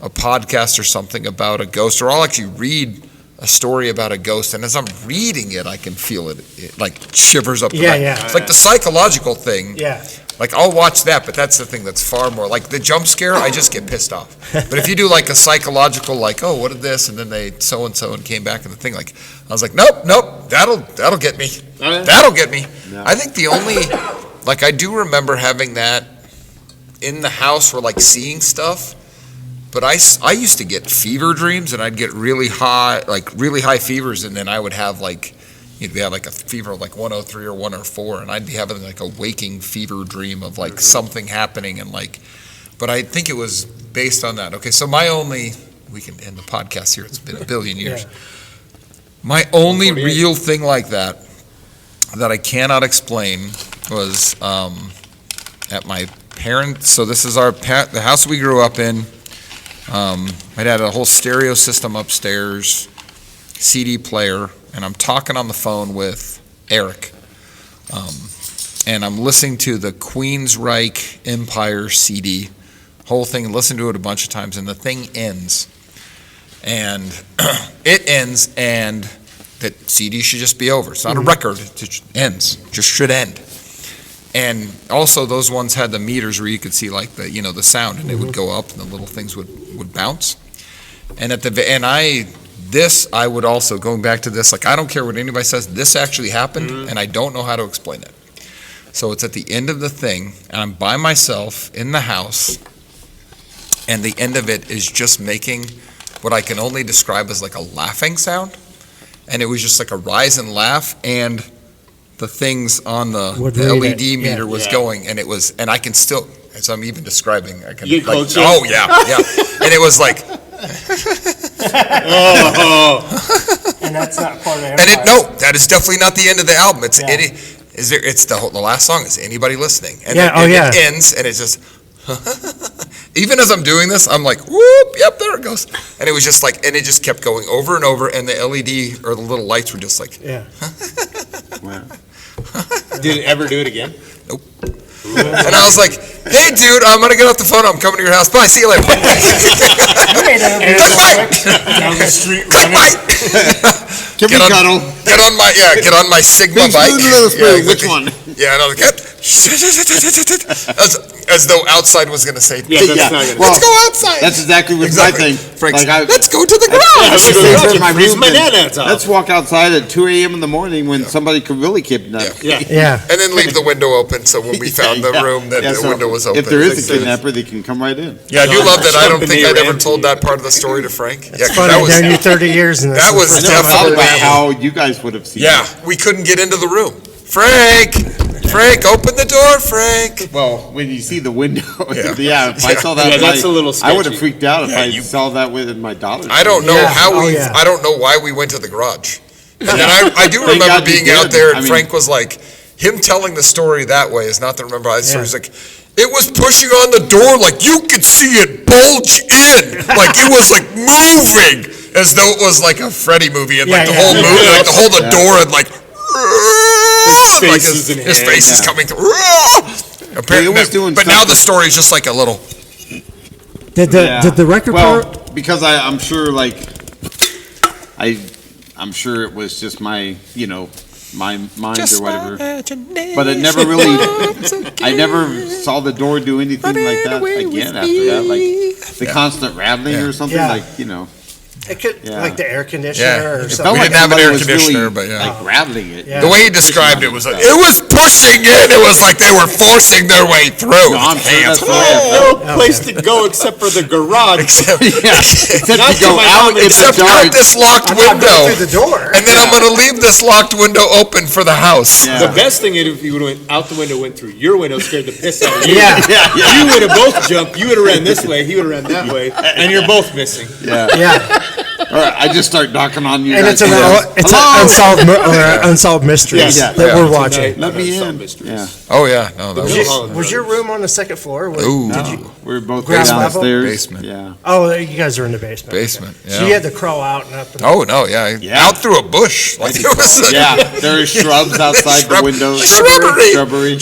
a podcast or something about a ghost, or I'll actually read a story about a ghost, and as I'm reading it, I can feel it like shivers up the Yeah, back. yeah. It's like the psychological thing. Yeah. Like I'll watch that, but that's the thing that's far more like the jump scare. I just get pissed off. But if you do like a psychological, like, oh, what did this, and then they so and came back and the thing, like I was like, nope, that'll get me. That'll get me. Yeah. I think the only, like, I do remember having that in the house where like seeing stuff. But I used to get fever dreams, and I'd get really high fevers, and then I would have like, you'd have like a fever of like 103 or 104, and I'd be having like a waking fever dream of like something happening, and like, but I think it was based on that. Okay, so we can end the podcast here. It's been a billion years. Yeah. My only real thing like that I cannot explain was at my parents. So this is the house we grew up in. My dad had a whole stereo system upstairs, CD player, and I'm talking on the phone with Eric. And I'm listening to the Queensryche Empire CD, whole thing, listened to it a bunch of times, and the thing ends. And it ends, and that CD should just be over. It's not a record, it just ends, just should end. And also those ones had the meters where you could see like the sound, and it would go up and the little things would bounce. And I would also, going back to this, like I don't care what anybody says, this actually happened, and I don't know how to explain it. So it's at the end of the thing, and I'm by myself in the house, and the end of it is just making what I can only describe as like a laughing sound. And it was just like a rise and laugh, and the things on the Would read LED it, meter yeah. was going, and I can still, as I'm even describing, I can You get like, closer? oh yeah, and it was like, And that's not part of and that is definitely not the end of the album. It's Yeah. it's the last song. Is anybody listening? And Yeah, it ends, and it's just. Even as I'm doing this, I'm like, whoop, yep, there it goes. And it was just like, and it just kept going over and over, and the LED or the little lights were just like, Yeah. Did it ever do it again? nope. And I was like, hey, dude, I'm going to get off the phone. I'm coming to your house. Bye. See you later. Cut bite. Down the street. Cut bite. Can we cuddle? Get on my Sigma Big bike. spoon, little spoon, which exactly. one? Yeah, another cat. As though outside was going to say, Yeah, that's not gonna. Well, let's go outside. That's exactly what Exactly. my thing. Frank's, Like let's go to the I garage. should say Let's for my freeze room, my then, nana's off. let's walk outside at 2 a.m. in the morning when somebody could really kidnap. Yeah. Yeah. And then leave the window open, so when we found the room, that Yeah, the so window was open. If there is a Makes sense. kidnapper, they can come right in. Yeah, I do love that. I don't think I'd ever Ran told to you. that part of the story to Frank. Yeah, 'cause Funny, that I've was, known you 30 years, and this that is was the I first never time. thought definitely- about how you guys would have seen yeah, we couldn't get into the room. Frank, open the door, Frank. it. Well, when you see the window, Yeah. yeah, if I saw that, Yeah, that's a little I would have sketchy. freaked out if Yeah, I you- saw that with my daughter. I don't know Yeah. how Oh, we. yeah. I don't know why we went to the garage. And then I do Thank remember God you being did. out there, and I mean- Frank was like, him telling the story that way is not to remember. So he's like, it was pushing on the door like you could see it bulge in, like it was like moving, as though it was like a Freddy movie, and like the whole movie, like the door, and like his face is coming through. Apparently, but now the story is just like a little. Did the record part? Because I'm sure, like, I'm sure it was just my, my mind Just or whatever. imagination. But it never really, I never saw the door do anything like that again after that. Like the constant rattling or something, like, It could, like the air conditioner or It something. felt we didn't have an somebody air was conditioner, really, but like rattling it. Yeah. the way he described it was like, it was pushing in. It was like they were forcing their way through. No, I'm sure Hands. that's the way it felt. No place to go except for the garage. Except, Except Not to go to my out mom, in the except dark. out this locked I'm not going window. through the door. And then I'm going to leave this locked window open for the house. Yeah. The best thing is if you would have went out the window, went through your window, scared the piss out of you. Yeah. You would have both jumped. You would have ran this way. He would have ran that way, and you're both missing. Yeah. Or I just start knocking on you. And guys' it's an windows. unsolved mysteries Yeah. that we're watching. Let me Some in. mysteries. Yeah. Oh, yeah. No, that was. Was your room on the second floor? Ooh. Did you? We were both Ground level? downstairs. Basement. Yeah. Oh, you guys are in the basement. Basement, So you yeah. had to crawl out and up. And Oh, no, yeah. Yeah. Out through a bush. Like it was Yeah. There are shrubs outside the window. Shrubbery.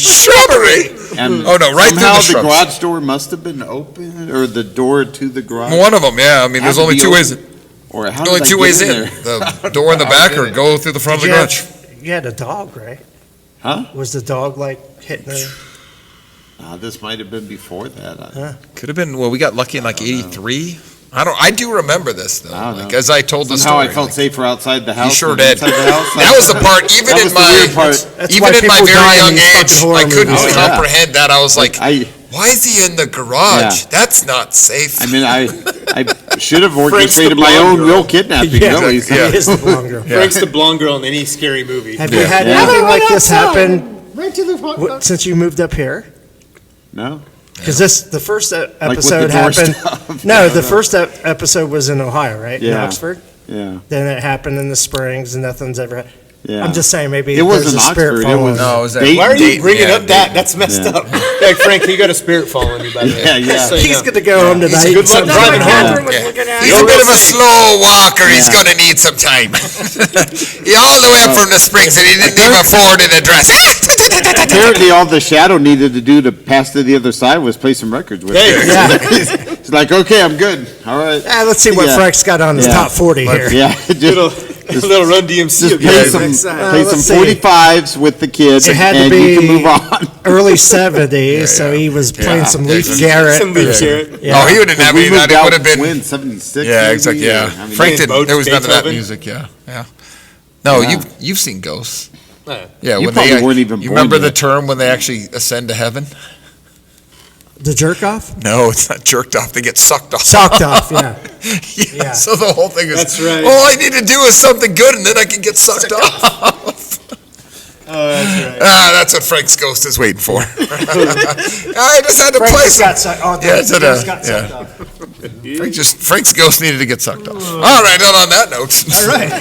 And Oh, no, right through somehow the the shrubs. garage door must have been open, or the door to the garage. One of them, yeah. I mean, Had there's to only be two ways. open. Or how Only did I two get ways in. there? The door in the back or go through the front of the garage. You had a dog, right? Huh? Was the dog like hitting the? This might have been before that. Could have been, well, we got lucky in like 83. I do remember this though. I don't Like know. as I told the Somehow story. I felt safer outside the house. sure than did. inside the house. That was the part, even That in was the weird my, part. That's even why in my people die very in young these age, fucking horror I couldn't movies. Oh, yeah. comprehend that. I was like, why is he in the garage? Yeah. That's not safe. I mean, I should have Frank's the orchestrated my blonde own girl. real kidnapping. Yeah. Really. So- Yeah. He is the blonde girl. Frank's the blonde girl in any scary movie. Have you had Yeah. anything like this happen Right to the since you moved up here? No. Because the first with the episode door happened. stuff. No, the first episode was in Ohio, right? In Yeah. Oxford. Yeah. Then it happened in the Springs, and nothing's ever. Yeah. I'm just saying, maybe It there's wasn't a spirit Oxford, it following. was- No, it was that. Dayton. Why are you Dayton, bringing yeah, up that? Dayton. That's messed Yeah. up. Like, Frank, you got a spirit following you, by the way. Yeah, yeah. Just so you He's know. going to go home tonight. Good luck sometime. driving home. Catherine was looking at He's it. a bit of a slow walker. He's Yeah. going to need some time. He all the way up from the Springs, and he didn't even afford an address. Apparently, all the shadow needed to do to pass to the other side was play some records with Hey. it. Yeah. It's like, okay, I'm good. All right. Let's see what Yeah. Frank's got on his Yeah. top 40 here. Yeah. Little Run DMC. Just will play be some, next time. play let's some see. 45s with the kids, It had to and be you can move on. early 70s, so he was playing some Leaf Garrett. Some Leaf Garrett. Yeah. Oh, he wouldn't have We any of that. moved It out would have been. when 76. Yeah, maybe, exactly. Yeah, or, I mean, Frank did. Boats, There was none of that Beethoven. music. Yeah. No, Yeah. you've seen ghosts. Yeah. Yeah, You when probably they weren't even you born remember the yet. term when they actually ascend to heaven? The jerk off? No, it's not jerked off. They get sucked off. Sucked off, yeah. Yeah, Yeah. So the whole thing is, That's right. all I need to do is something good, and then I can get sucked off. Oh, that's right. That's what Frank's ghost is waiting for. I just had to Frank play just some. got sucked off. Yeah, it's Just got sucked yeah. off. Frank's ghost needed to get sucked off. All right, not on that note. All right.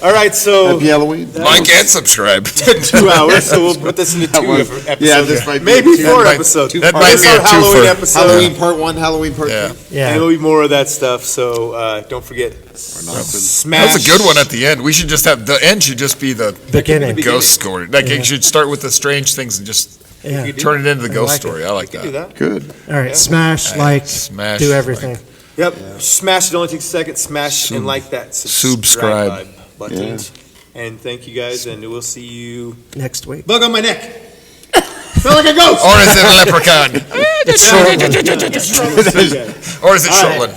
All right, so Happy Halloween. Like and subscribe. 2 hours, so we'll put this into two episodes. Yeah, this might be Maybe a two- four might- episodes. that This might is be a our Halloween twofer. episode. Halloween part 1, Halloween part 2. Yeah. And Yeah. there'll be more of that stuff, so don't forget. Smash. That was a good one at the end. We should just have, the end should just be the Beginning. ghost story. Like, you should start with the strange things and just Yeah. turn it into the ghost like it. story. I like Do that. that. Good. All right, smash, like, Smash, do everything. Yep. Smash it. Only takes a second. Smash and like that. Subscribe. buttons. And thank you guys, and we'll see you. Next week. Bug on my neck. Feel like a ghost. Or is it a leprechaun? It's short. Or is it Shortland?